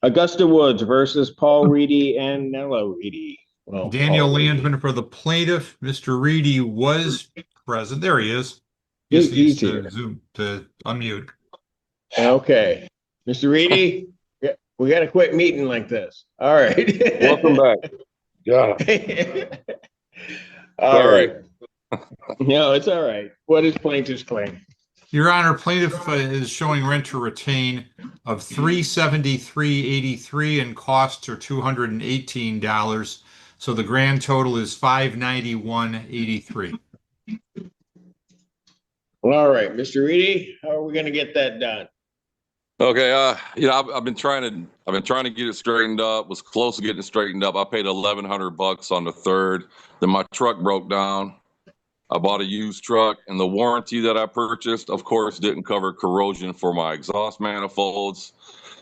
Augusta Woods versus Paul Reedy and Nello Reedy. Well, Daniel Paul Reedy. Landman for the plaintiff. Mr. Reedy was present. There he is. He just needs He's to here. zoom to unmute. Okay. Mr. Reedy, we got to quit meeting like this. All Welcome right. back. Yeah, All sorry. right. No, it's all right. What is plaintiff's claim? Your Honor, plaintiff is showing rent to retain of $373.83 and costs are $218. So the grand total is $591.83. All right, Mr. Reedy, how are we going to get that done? Okay, I've been trying to get it straightened up. Was close to getting it straightened up. I paid $1,100 on the third. Then my truck broke down. I bought a used truck, and the warranty that I purchased, of course, didn't cover corrosion for my exhaust manifolds.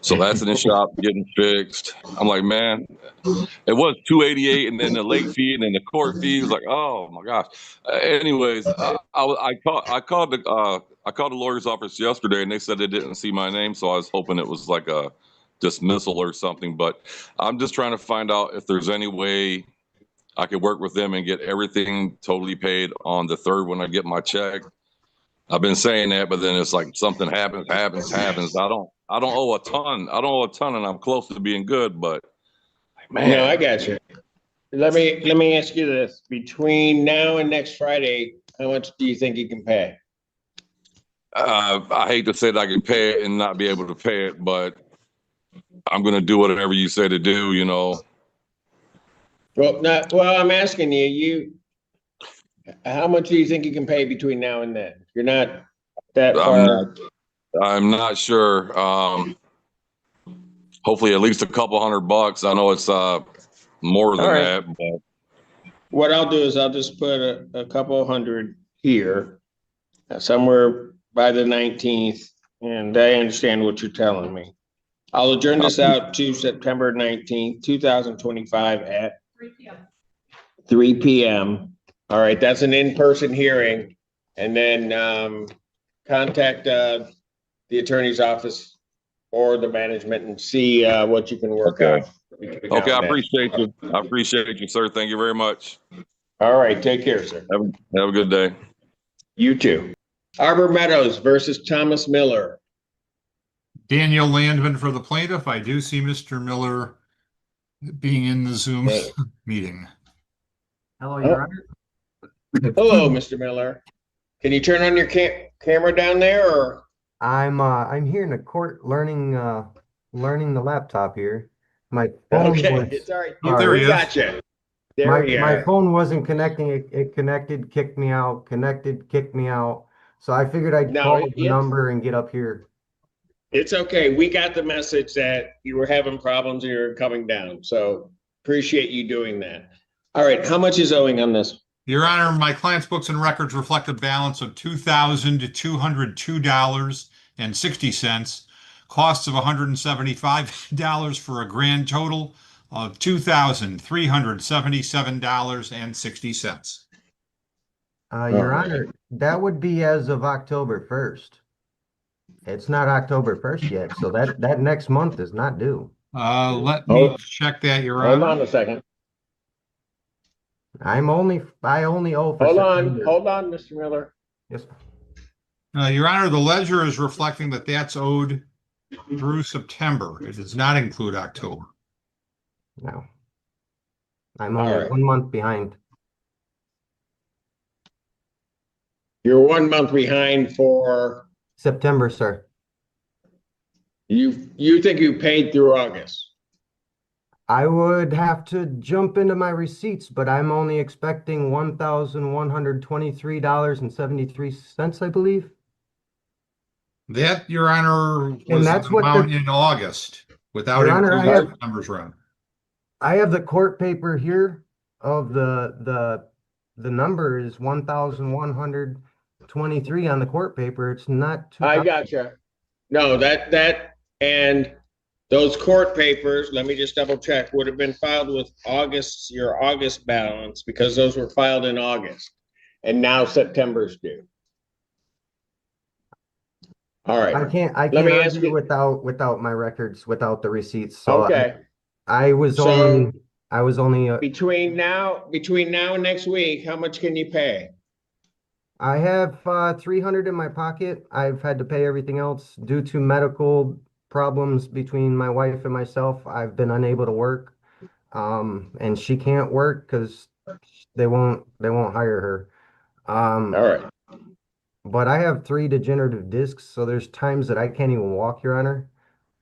So that's in the shop getting fixed. I'm like, man, it was 288, and then the late fee, and then the court fee was like, oh my gosh. Anyways, I called the lawyer's office yesterday, and they said they didn't see my name, so I was hoping it was like a dismissal or something. But I'm just trying to find out if there's any way I could work with them and get everything totally paid on the third when I get my check. I've been saying that, but then it's like something happens. I don't owe a ton. I don't owe a ton, and I'm close to being good. But man, No, I got you. Let me ask you this: between now and next Friday, how much do you think you can pay? I hate to say that I can pay it and not be able to pay it, but I'm gonna do whatever you say to do. You know. Well, not well. I'm asking you. How much do you think you can pay between now and then? You're not that I'm far. not. I'm not sure. Hopefully, at least a couple $100. I know it's more than All right. that, but What I'll do is I'll just put a couple hundred here, somewhere by the 19th, and I understand what you're telling me. I'll adjourn this out to September 19th, 2025 at 3 p.m. All right, that's an in-person hearing. And then contact the attorney's office or the management and see what you can work Okay. out. Okay, I appreciate you. I appreciate you, sir. Thank you very much. All right, take care, sir. Have a good day. You too. Arbor Meadows versus Thomas Miller. Daniel Landman for the plaintiff. I do see Mr. Miller being in the Zoom Hey. meeting. Hello, Your Honor. Hello, Mr. Miller. Can you turn on your camera down there, or? I'm here in the court learning the laptop here. My phone Okay, was it's all right. Oh, there We he is. got you. There my you my are. phone wasn't connecting. It connected, kicked me out, connected, kicked me out. So I figured I'd No, call the number and get up here. it's okay. We got the message that you were having problems and you're coming down. So appreciate you doing that. All right, how much is owing on this? Your Honor, my client's books and records reflect a balance of $2,202.60, costs of $175 for a grand total of $2,377.60. Your All Honor, right. that would be as of October 1st. It's not October 1st yet, so that next month is not due. Let me check that, Your Hold Honor. on a second. I only owe for September. Hold on, Mr. Miller. Yes. Your Honor, the ledger is reflecting that that's owed through September. It does not include October. No. I'm only All right. 1 month behind. You're 1 month behind for September, sir. you think you paid through August. I would have to jump into my receipts, but I'm only expecting $1,123.73, I believe. That, Your Honor, And was that's the what amount in August without Your Honor, including September's run. I have the court paper here of the number is 1,123 on the court paper. It's not 2,000. I gotcha. No, that and those court papers, let me just double check, would have been filed with your August balance because those were filed in August. And now September's due. All I right. can't Let argue me ask you. without my records, without the receipts. So Okay. I was So only between now and next week, how much can you pay? I have 300 in my pocket. I've had to pay everything else due to medical problems between my wife and myself. I've been unable to work. And she can't work because they won't hire her. All right. But I have three degenerative discs, so there's times that I can't even walk, Your Honor.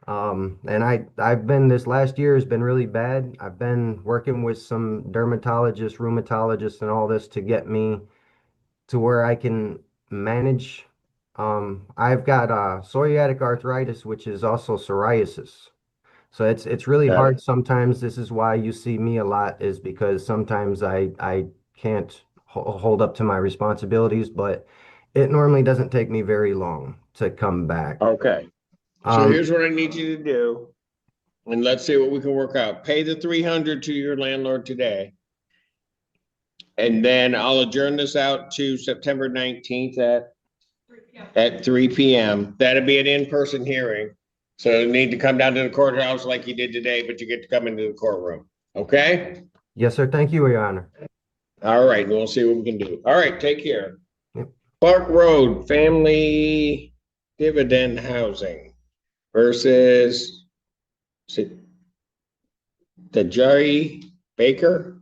And I've been this last year has been really bad. I've been working with some dermatologists, rheumatologists, and all this to get me to where I can manage. I've got psoriatic arthritis, which is also psoriasis. So it's really Got hard it. sometimes. This is why you see me a lot, is because sometimes I can't hold up to my responsibilities, but it normally doesn't take me very long to come back. Okay. So Um, here's what I need you to do, and let's see what we can work out. Pay the 300 to your landlord today. And then I'll adjourn this out to September 19th at 3 p.m. That'll be an in-person hearing. So you need to come down to the courthouse like you did today, but you get to come into the courtroom. Okay? yes, sir. Thank you, Your Honor. All right, we'll see what we can do. All right, take care. Yep. Clark Road Family Dividend Housing versus is it the Jerry Baker?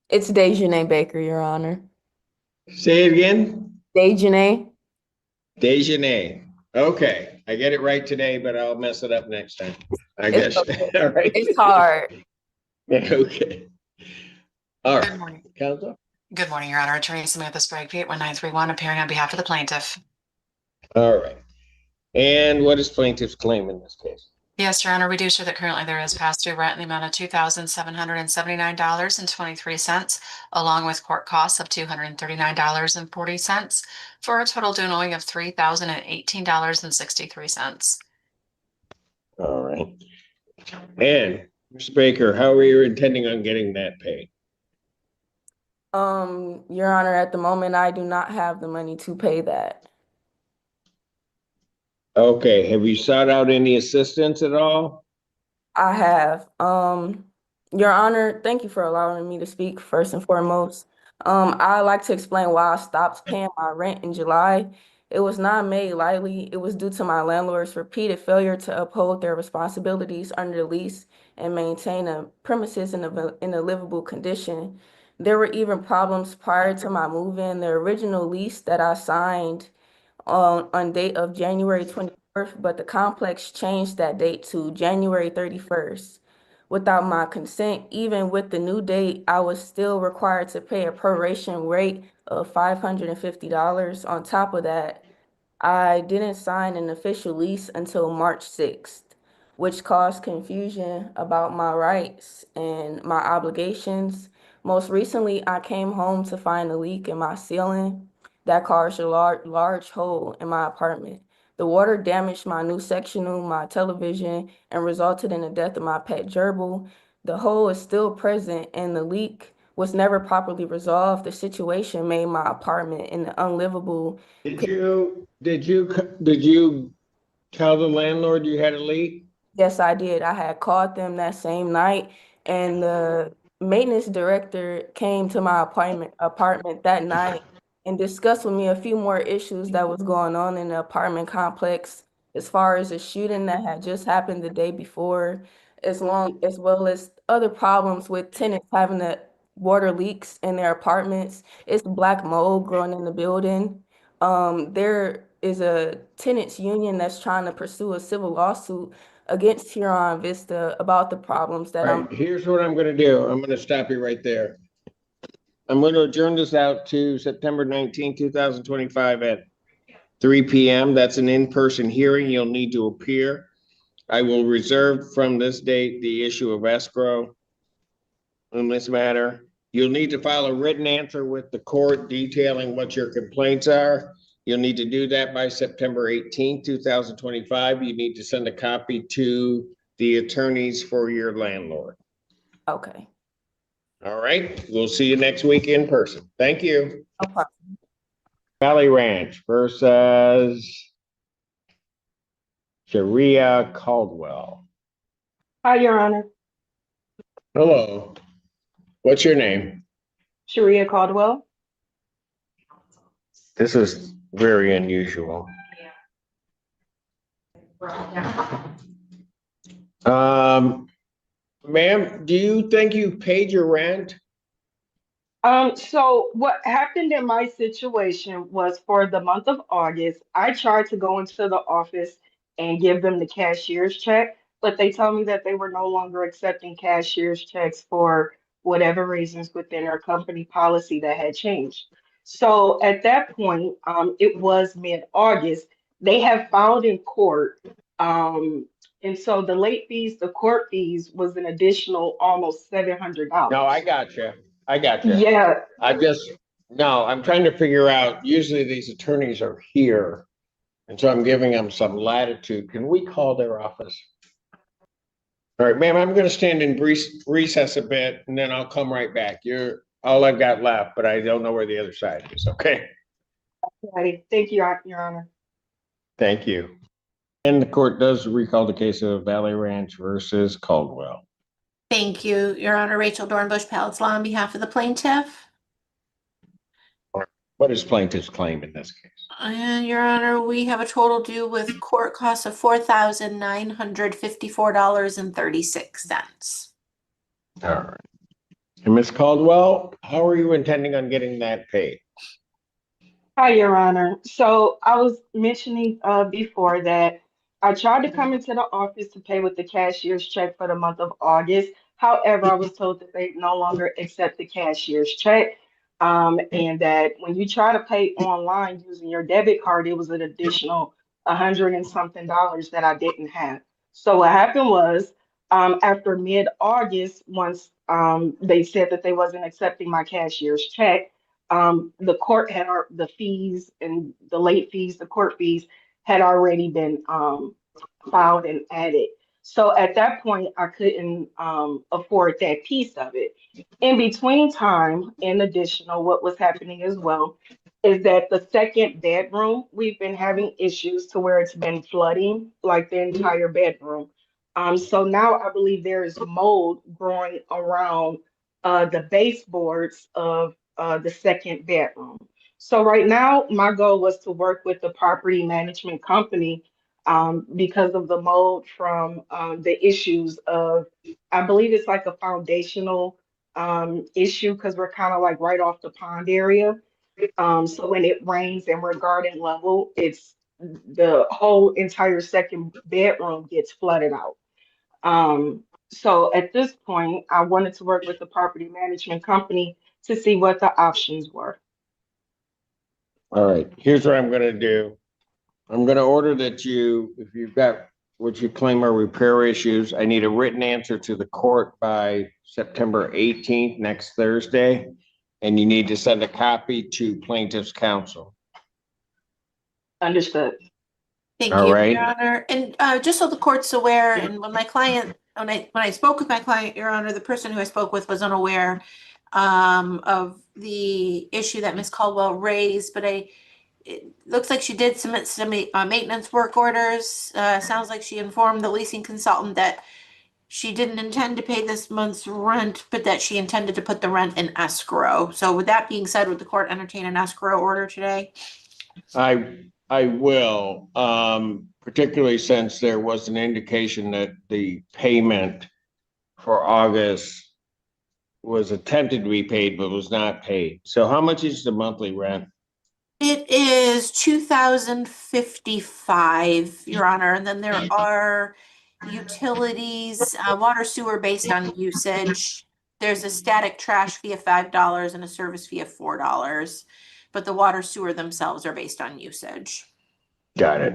It's Dejanay Baker, Your Honor. Say it again. Dejanay. Dejanay. Okay, I get it right today, but I'll mess it up next time. I It's guess. okay. All right. It's hard. Yeah, okay. All Good right. morning. Counsel. Good morning, Your Honor. Attorney Samantha Sprague, P81931, appearing on behalf of the plaintiff. All right. And what is plaintiff's claim in this case? Yes, Your Honor, we do show that currently there is past due rent in the amount of $2,779.23, along with court costs of $239.40, for a total due owing of $3,018.63. All right. And Mr. Baker, how are you intending on getting that paid? Your Honor, at the moment, I do not have the money to pay that. Okay, have you sought out any assistance at all? I have. Your Honor, thank you for allowing me to speak first and foremost. I'd like to explain why I stopped paying my rent in July. It was not made lightly. It was due to my landlord's repeated failure to uphold their responsibilities under the lease and maintain the premises in a livable condition. There were even problems prior to my move-in. The original lease that I signed on date of January 24th, but the complex changed that date to January 31st. Without my consent, even with the new date, I was still required to pay a proration rate of $550. On top of that, I didn't sign an official lease until March 6th, which caused confusion about my rights and my obligations. Most recently, I came home to find a leak in my ceiling that caused a large hole in my apartment. The water damaged my new sectional, my television, and resulted in the death of my pet gerbil. The hole is still present, and the leak was never properly resolved. The situation made my apartment an unlivable. Did you tell the landlord you had a leak? Yes, I did. I had called them that same night, and the maintenance director came to my apartment that night and discussed with me a few more issues that was going on in the apartment complex, as far as the shooting that had just happened the day before, as well as other problems with tenants having the water leaks in their apartments. It's black mold growing in the building. There is a tenants union that's trying to pursue a civil lawsuit against Huron Vista about the problems that All right, here's what I'm gonna do. I'm gonna stop you right there. I'm gonna adjourn this out to September 19th, 2025 at 3 p.m. That's an in-person hearing. You'll need to appear. I will reserve from this date the issue of escrow on this matter. You'll need to file a written answer with the court detailing what your complaints are. You'll need to do that by September 18th, 2025. You need to send a copy to the attorneys for your landlord. Okay. All right, we'll see you next week in person. Thank you. No problem. Valley Ranch versus Sharia Caldwell. Hi, Your Honor. Hello. What's your name? Sharia Caldwell. This is very unusual. Ma'am, do you think you paid your rent? So what happened in my situation was for the month of August, I tried to go into the office and give them the cashier's check, but they told me that they were no longer accepting cashier's checks for whatever reasons within their company policy that had changed. So at that point, it was mid-August. They have filed in court. And so the late fees, the court fees was an additional almost $700. No, I got you. I got you. Yeah, No, I'm trying to figure out, usually these attorneys are here. And so I'm giving them some latitude. Can we call their office? All right, ma'am, I'm gonna stand in recess a bit and then I'll come right back. You're all I've got left, but I don't know where the other side is, okay? Patty. Thank you, Your Honor. Thank you. And the court does recall the case of Valley Ranch versus Caldwell. Thank you, Your Honor. Rachel Dornbush, Palace Law on behalf of the plaintiff. What is plaintiff's claim in this case? Your Honor, we have a total due with court costs of $4,954.36. All right. And Ms. Caldwell, how are you intending on getting that paid? Hi, Your Honor. So I was mentioning before that I tried to come into the office to pay with the cashier's check for the month of August. However, I was told that they no longer accept the cashier's check. And that when you try to pay online using your debit card, it was an additional $100 and something that I didn't have. So what happened was, after mid-August, once they said that they wasn't accepting my cashier's check, the court had the fees and the late fees, the court fees had already been filed and added. So at that point, I couldn't afford that piece of it. In between time, in additional, what was happening as well is that the second bedroom, we've been having issues to where it's been flooding like the entire bedroom. So now I believe there is mold growing around the baseboards of the second bedroom. So right now, my goal was to work with the property management company because of the mold from the issues of, I believe it's like a foundational issue because we're kind of like right off the pond area. So when it rains and we're garden level, it's the whole entire second bedroom gets flooded out. So at this point, I wanted to work with the property management company to see what the options were. All right, here's what I'm gonna do. I'm gonna order that you, if you've got what you claim are repair issues, I need a written answer to the court by September 18th, next Thursday. And you need to send a copy to plaintiff's counsel. Understood. Thank All you, right. Your Honor. And just so the court's aware, and when I spoke with my client, Your Honor, the person who I spoke with was unaware of the issue that Ms. Caldwell raised, but it looks like she did submit some maintenance work orders. Sounds like she informed the leasing consultant that she didn't intend to pay this month's rent, but that she intended to put the rent in escrow. So with that being said, would the court entertain an escrow order today? I will, particularly since there was an indication that the payment for August was attempted to be paid, but was not paid. So how much is the monthly rent? It is $2,055, Your Honor, and then there are utilities, water, sewer based on usage. There's a static trash fee of $5 and a service fee of $4, but the water sewer themselves are based on usage. Got it.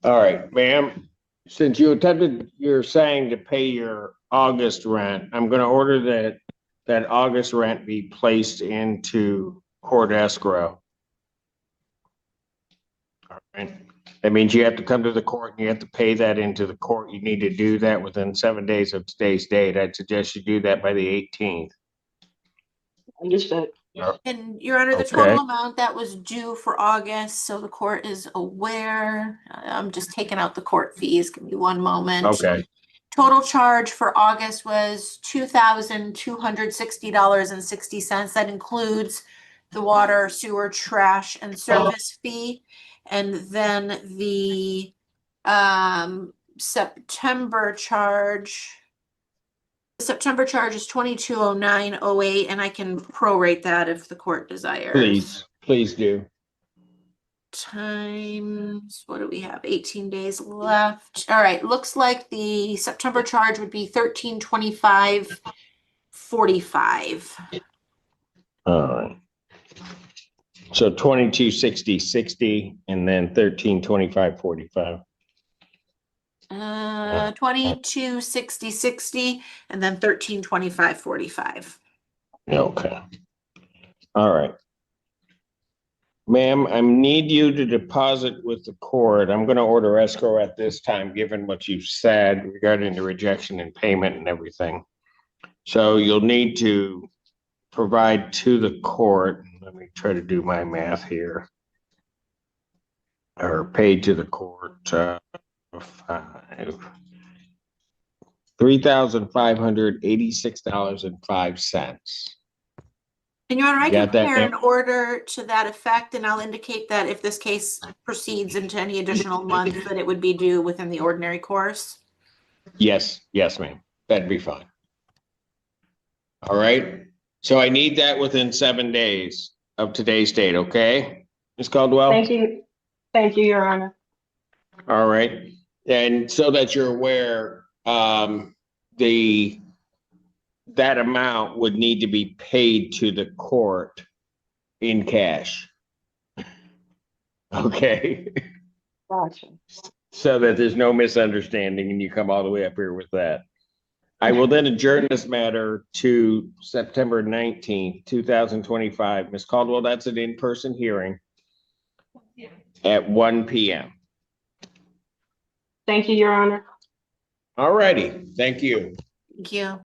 All right, ma'am. Since you're saying to pay your August rent, I'm gonna order that August rent be placed into court escrow. All right. That means you have to come to the court and you have to pay that into the court. You need to do that within 7 days of today's date. I'd suggest you do that by the 18th. Understood. And Your Honor, the Okay. total amount that was due for August, so the court is aware. I'm just taking out the court fees. Give me one moment. Okay, Total charge for August was $2,260.60. That includes the water, sewer, trash, and service fee. And then the September charge. The September charge is 2209.08, and I can prorate that if the court desires. please do. Times, what do we have? 18 days left. All right, looks like the September charge would be 1325.45. All right. So 2260.60 and then 1325.45. 2260.60 and then 1325.45. Okay. All right. Ma'am, I need you to deposit with the court. I'm going to order escrow at this time, given what you've said regarding the rejection and payment and everything. So you'll need to provide to the court. Let me try to do my math here. Or paid to the court, $3,586.05. And Your Honor, I You can got that, prepare an ma'am? order to that effect, and I'll indicate that if this case proceeds into any additional months, that it would be due within the ordinary course. Yes, ma'am. That'd be fine. All right. So I need that within 7 days of today's date, okay? Ms. Caldwell? Thank you. Thank you, Your Honor. All right. And so that you're aware, that amount would need to be paid to the court in cash. Okay, Gotcha. so that there's no misunderstanding and you come all the way up here with that. I will then adjourn this matter to September 19th, 2025. Ms. Caldwell, that's an in-person hearing at 1 p.m. Thank you, Your Honor. All righty, thank you. Thank you.